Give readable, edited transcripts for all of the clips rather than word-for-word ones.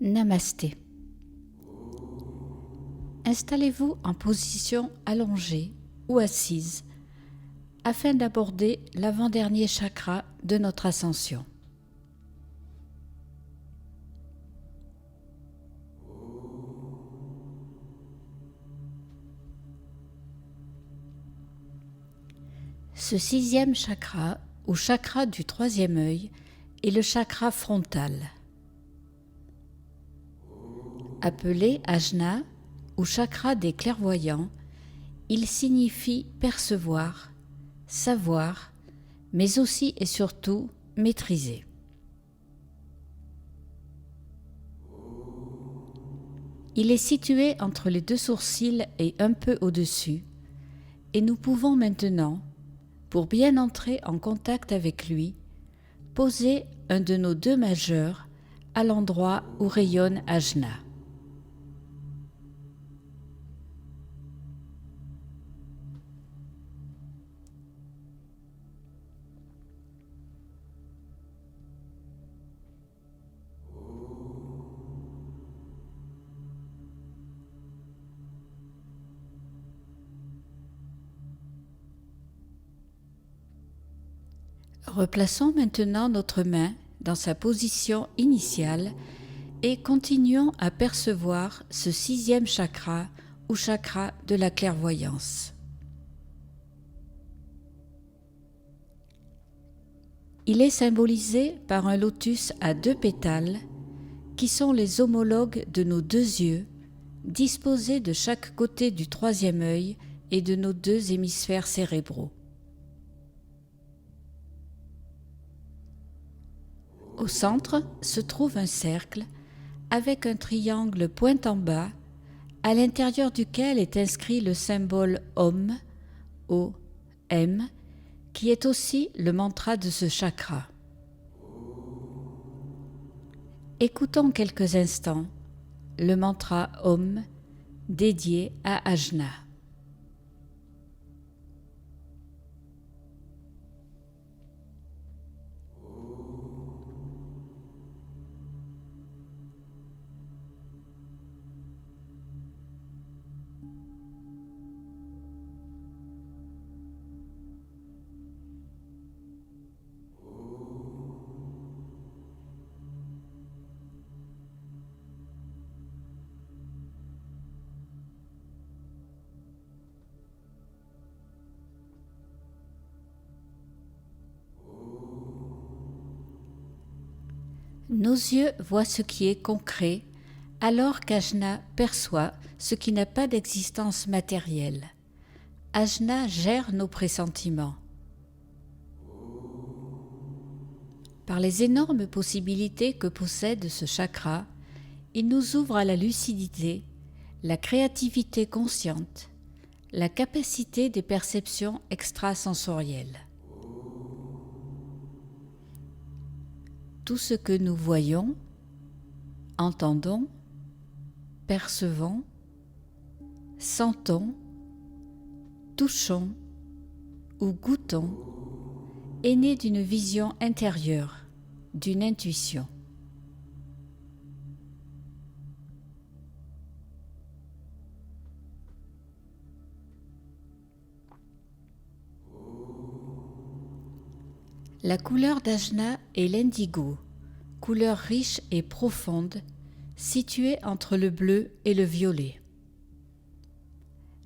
Namasté. Installez-vous en position allongée ou assise afin d'aborder l'avant-dernier chakra de notre ascension. Ce sixième chakra, ou chakra du troisième œil, est le chakra frontal. Appelé Ajna, ou chakra des clairvoyants, il signifie percevoir, savoir, mais aussi et surtout maîtriser. Il est situé entre les deux sourcils et un peu au-dessus, et nous pouvons maintenant, pour bien entrer en contact avec lui, poser un de nos deux majeurs à l'endroit où rayonne Ajna. Replaçons maintenant notre main dans sa position initiale et continuons à percevoir ce sixième chakra ou chakra de la clairvoyance. Il est symbolisé par un lotus à deux pétales qui sont les homologues de nos deux yeux, disposés de chaque côté du troisième œil et de nos deux hémisphères cérébraux. Au centre se trouve un cercle avec un triangle pointe en bas, à l'intérieur duquel est inscrit le symbole Om, O-M, qui est aussi le mantra de ce chakra. Écoutons quelques instants le mantra Om dédié à Ajna. Nos yeux voient ce qui est concret, alors qu'Ajna perçoit ce qui n'a pas d'existence matérielle. Ajna gère nos pressentiments. Par les énormes possibilités que possède ce chakra, il nous ouvre à la lucidité, la créativité consciente, la capacité des perceptions extrasensorielles. Tout ce que nous voyons, entendons, percevons, sentons, touchons ou goûtons est né d'une vision intérieure, d'une intuition. La couleur d'Ajna est l'indigo, couleur riche et profonde, située entre le bleu et le violet.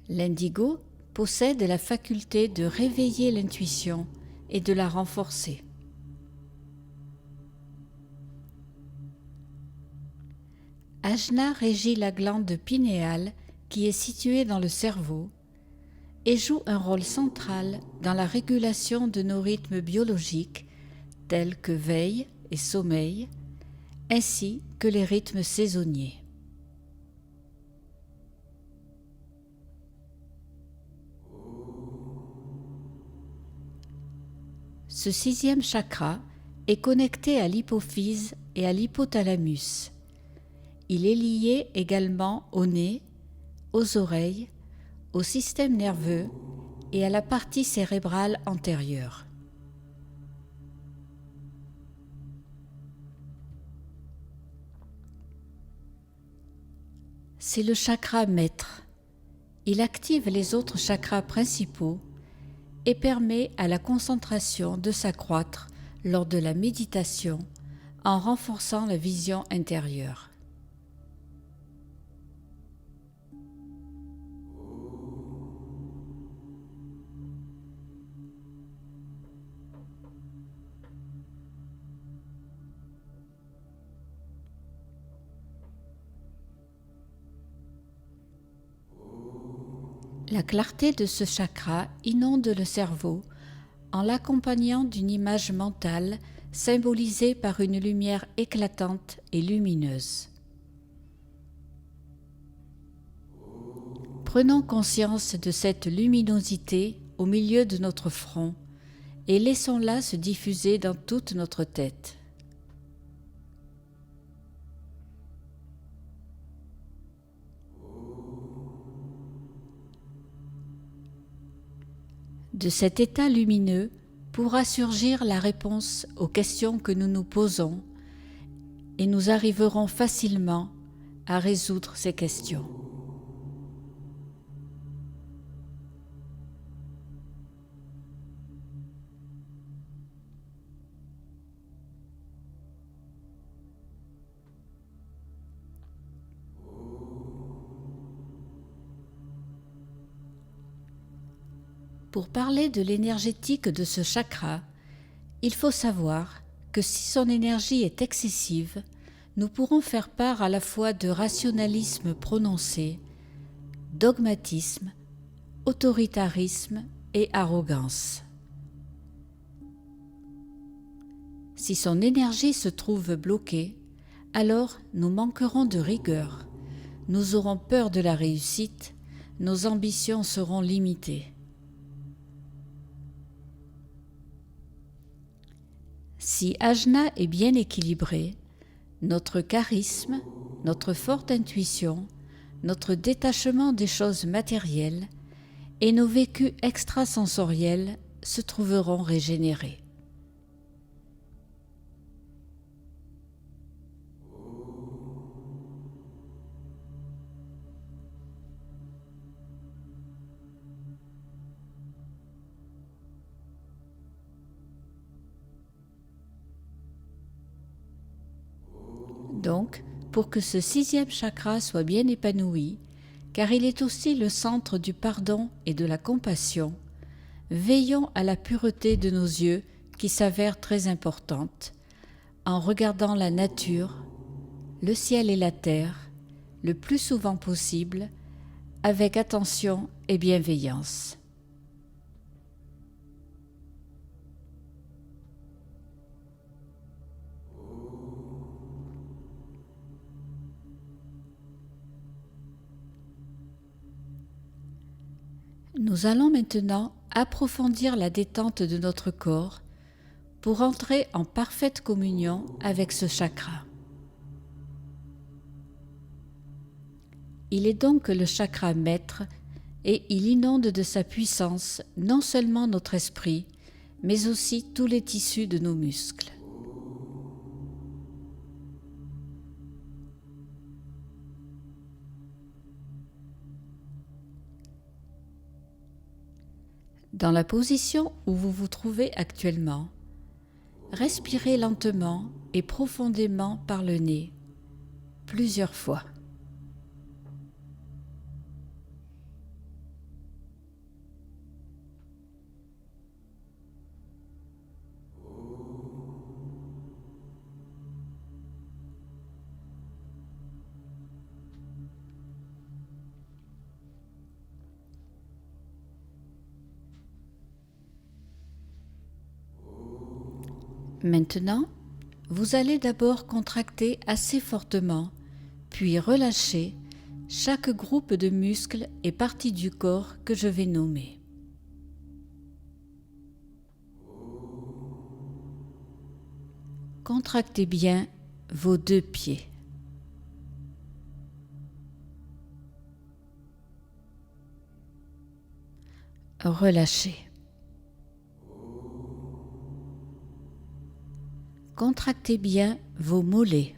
L'indigo possède la faculté de réveiller l'intuition et de la renforcer. Ajna régit la glande pinéale qui est située dans le cerveau et joue un rôle central dans la régulation de nos rythmes biologiques tels que veille et sommeil, ainsi que les rythmes saisonniers. Ce sixième chakra est connecté à l'hypophyse et à l'hypothalamus. Il est lié également au nez, aux oreilles, au système nerveux et à la partie cérébrale antérieure. c'est le chakra maître. Il active les autres chakras principaux et permet à la concentration de s'accroître lors de la méditation en renforçant la vision intérieure. La clarté de ce chakra inonde le cerveau en l'accompagnant d'une image mentale symbolisée par une lumière éclatante et lumineuse. Prenons conscience de cette luminosité au milieu de notre front et laissons-la se diffuser dans toute notre tête. De cet état lumineux pourra surgir la réponse aux questions que nous nous posons et nous arriverons facilement à résoudre ces questions. Pour parler de l'énergétique de ce chakra, il faut savoir que si son énergie est excessive, nous pourrons faire part à la fois de rationalisme prononcé, dogmatisme, autoritarisme et arrogance. Si son énergie se trouve bloquée, alors nous manquerons de rigueur, nous aurons peur de la réussite, nos ambitions seront limitées. Si Ajna est bien équilibré, notre charisme, notre forte intuition, notre détachement des choses matérielles et nos vécus extrasensoriels se trouveront régénérés. Donc, pour que ce 6e chakra soit bien épanoui, car il est aussi le centre du pardon et de la compassion, veillons à la pureté de nos yeux qui s'avère très importante, en regardant la nature, le ciel et la terre, le plus souvent possible, avec attention et bienveillance. Nous allons maintenant approfondir la détente de notre corps pour entrer en parfaite communion avec ce chakra. Il est donc le chakra maître et il inonde de sa puissance non seulement notre esprit, mais aussi tous les tissus de nos muscles. Dans la position où vous vous trouvez actuellement, respirez lentement et profondément par le nez, plusieurs fois. Maintenant, vous allez d'abord contracter assez fortement, puis relâcher chaque groupe de muscles et parties du corps que je vais nommer. Contractez bien vos 2 pieds. Relâchez. Contractez bien vos mollets.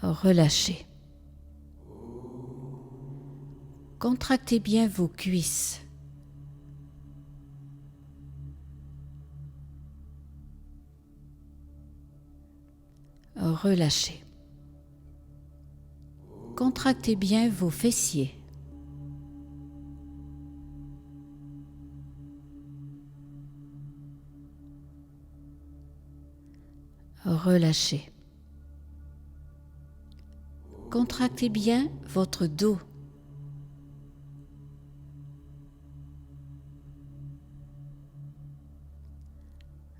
Relâchez. Contractez bien vos cuisses. Relâchez. Contractez bien vos fessiers. Relâchez. Contractez bien votre dos.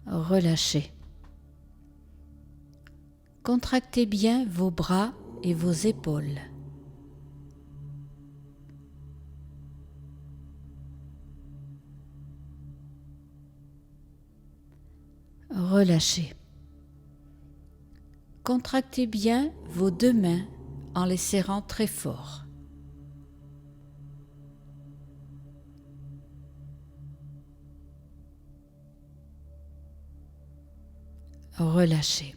Relâchez. Contractez bien vos bras et vos épaules. Relâchez. Contractez bien vos deux mains en les serrant très fort. Relâchez.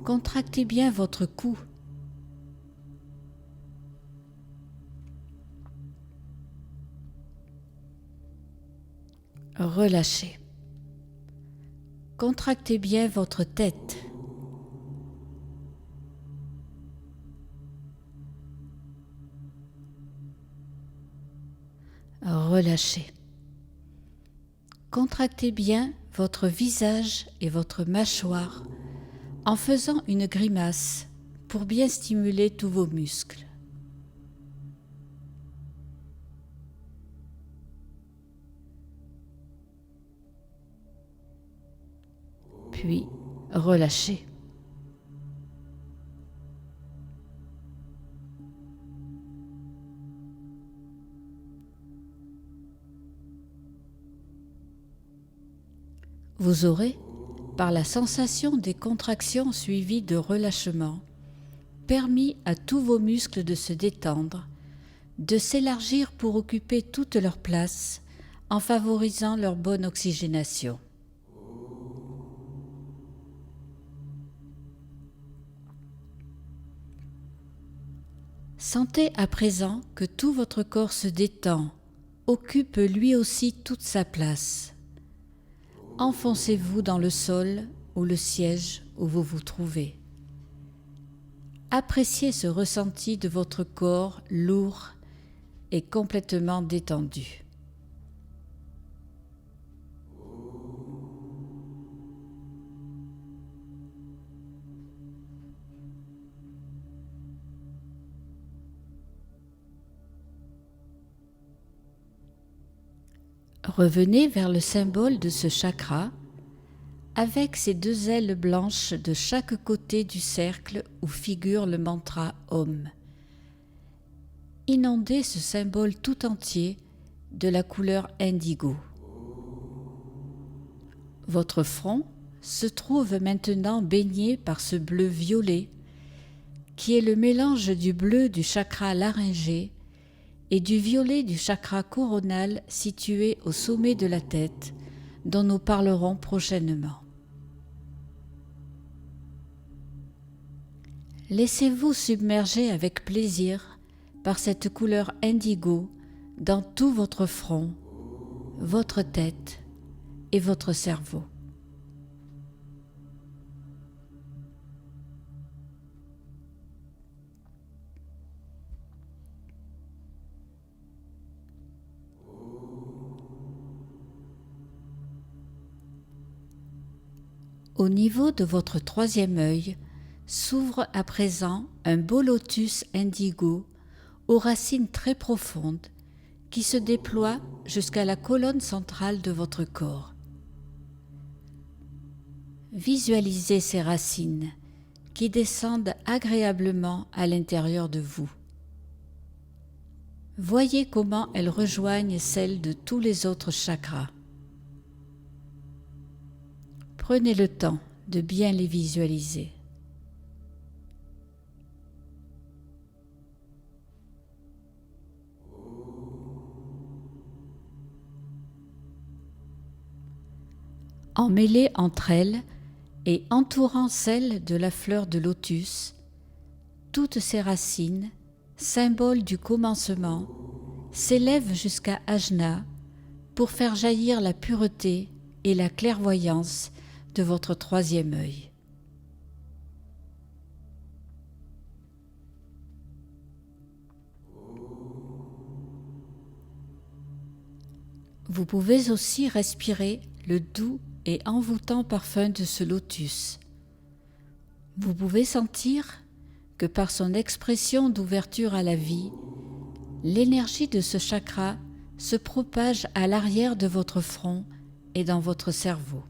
Contractez bien votre cou. Relâchez. Contractez bien votre tête. Relâchez. Contractez bien votre visage et votre mâchoire en faisant une grimace pour bien stimuler tous vos muscles. Puis relâchez. Vous aurez, par la sensation des contractions suivies de relâchement, permis à tous vos muscles de se détendre, de s'élargir pour occuper toute leur place en favorisant leur bonne oxygénation. Sentez à présent que tout votre corps se détend, occupe lui aussi toute sa place. Enfoncez-vous dans le sol ou le siège où vous vous trouvez. Appréciez ce ressenti de votre corps lourd et complètement détendu. Revenez vers le symbole de ce chakra avec ses deux ailes blanches de chaque côté du cercle où figure le mantra Om. Inondez ce symbole tout entier de la couleur indigo. Votre front se trouve maintenant baigné par ce bleu violet qui est le mélange du bleu du chakra laryngé et du violet du chakra coronal situé au sommet de la tête, dont nous parlerons prochainement. Laissez-vous submerger avec plaisir par cette couleur indigo dans tout votre front, votre tête et votre cerveau. Au niveau de votre troisième œil s'ouvre à présent un beau lotus indigo aux racines très profondes qui se déploie jusqu'à la colonne centrale de votre corps. Visualisez ces racines qui descendent agréablement à l'intérieur de vous. Voyez comment elles rejoignent celles de tous les autres chakras. Prenez le temps de bien les visualiser. Emmêlées entre elles, et entourant celle de la fleur de lotus, toutes ces racines, symboles du commencement, s'élèvent jusqu'à Ajna pour faire jaillir la pureté et la clairvoyance de votre troisième œil. Vous pouvez aussi respirer le doux et envoûtant parfum de ce lotus. Vous pouvez sentir que par son expression d'ouverture à la vie, l'énergie de ce chakra se propage à l'arrière de votre front et dans votre cerveau.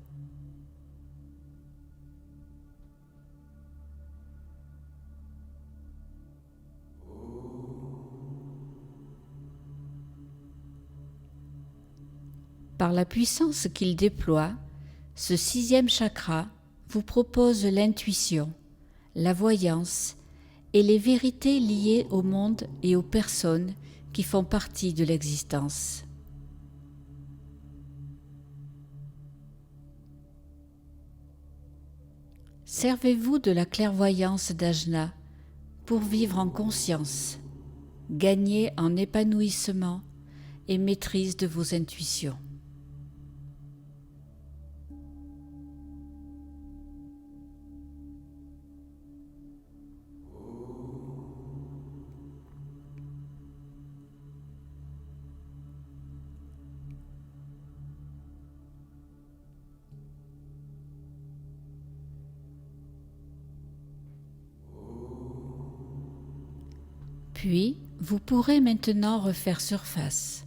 Par la puissance qu'il déploie, ce sixième chakra vous propose l'intuition, la voyance et les vérités liées au monde et aux personnes qui font partie de l'existence. Servez-vous de la clairvoyance d'Ajna pour vivre en conscience, gagner en épanouissement et maîtrise de vos intuitions. Puis, vous pourrez maintenant refaire surface.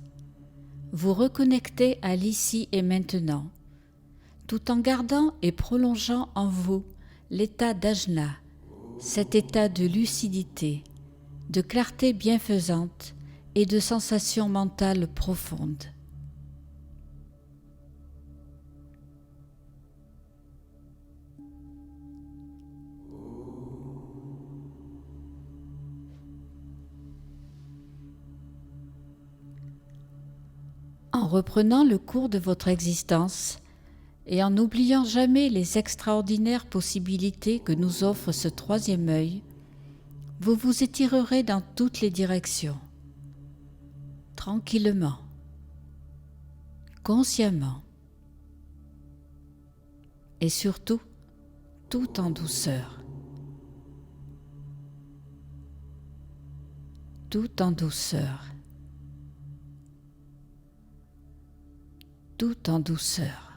Vous reconnecter à l'ici et maintenant, tout en gardant et prolongeant en vous l'état d'Ajna, cet état de lucidité, de clarté bienfaisante et de sensation mentale profonde. En reprenant le cours de votre existence et en n'oubliant jamais les extraordinaires possibilités que nous offre ce troisième œil, vous vous étirerez dans toutes les directions, tranquillement, consciemment et surtout tout en douceur. Tout en douceur. Tout en douceur.